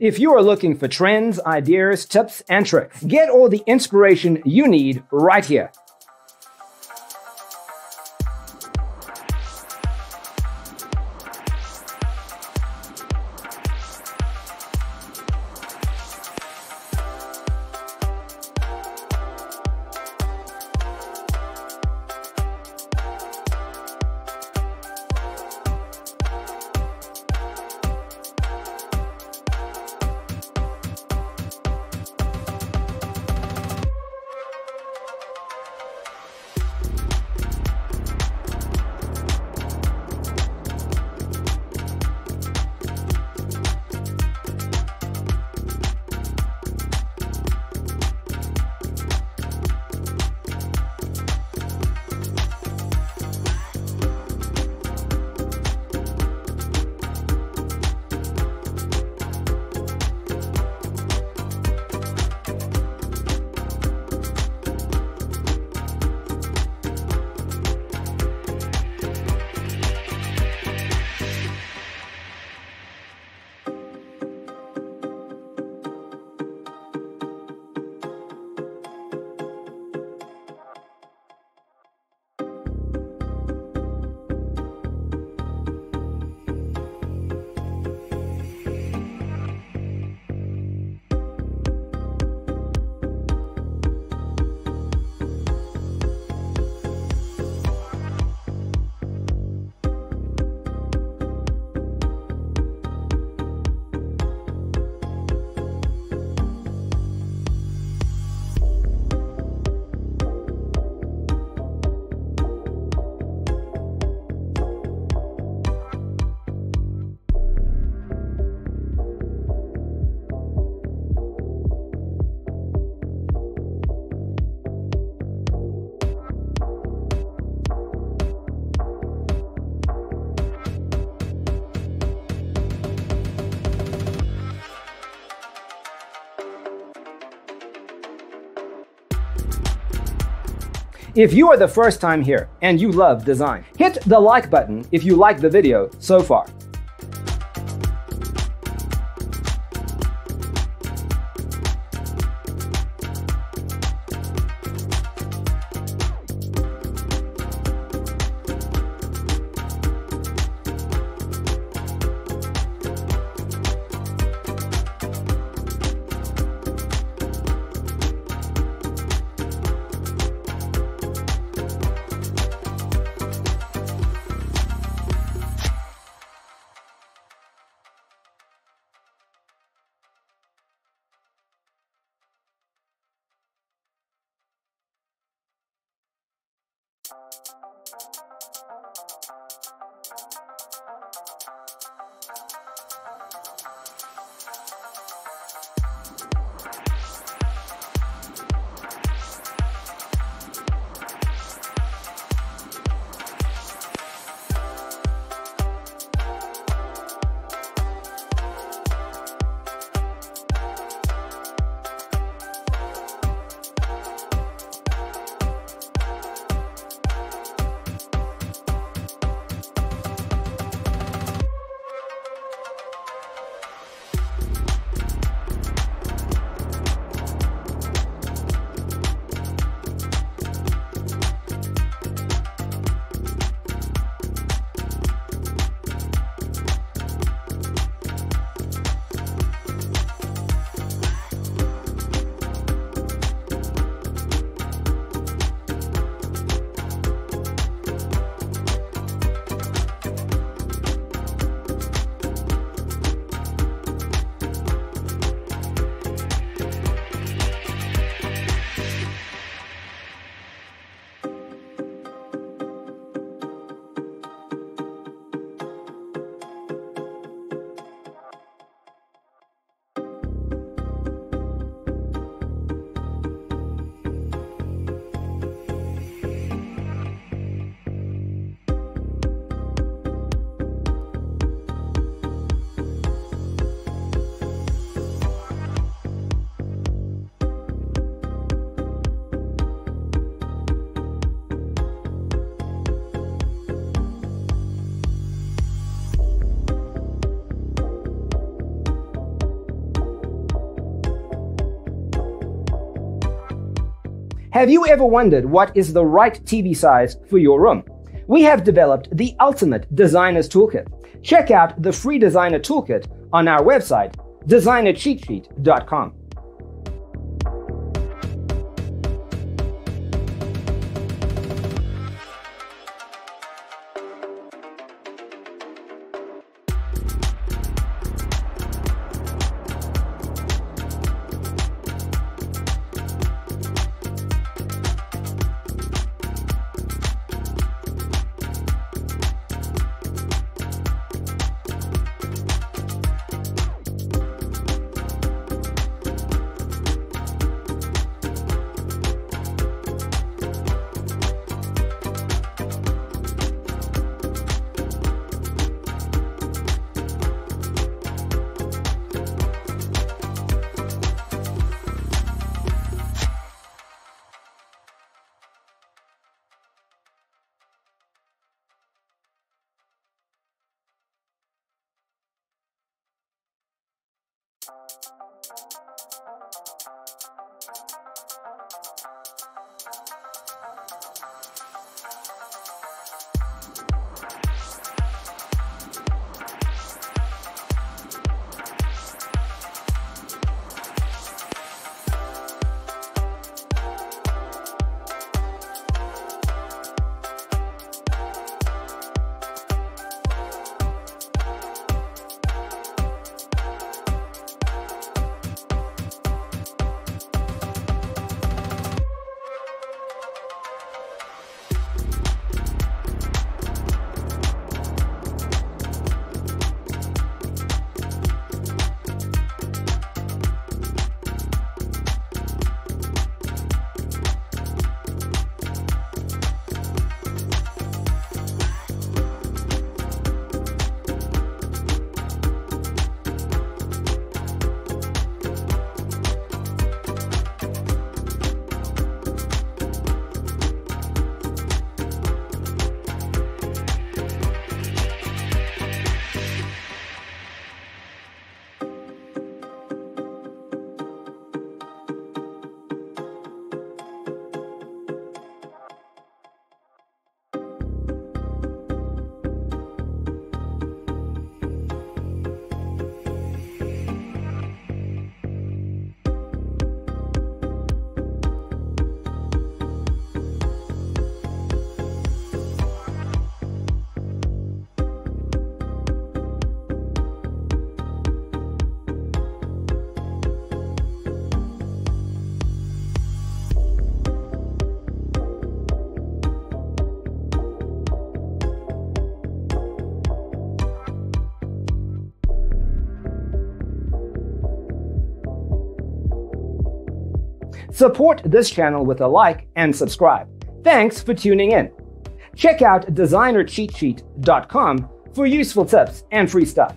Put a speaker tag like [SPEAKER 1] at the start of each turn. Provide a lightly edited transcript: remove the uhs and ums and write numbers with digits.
[SPEAKER 1] If you are looking for trends, ideas, tips, and tricks, get all the inspiration you need right here. If you are the first time here and you love design, hit the like button if you like the video so far. Have you ever wondered what is the right TV size for your room? We have developed the ultimate designer's toolkit. Check out the free designer toolkit on our website, designercheatsheet.com. Support this channel with a like and subscribe. Thanks for tuning in. Check out designercheatsheet.com for useful tips and free stuff.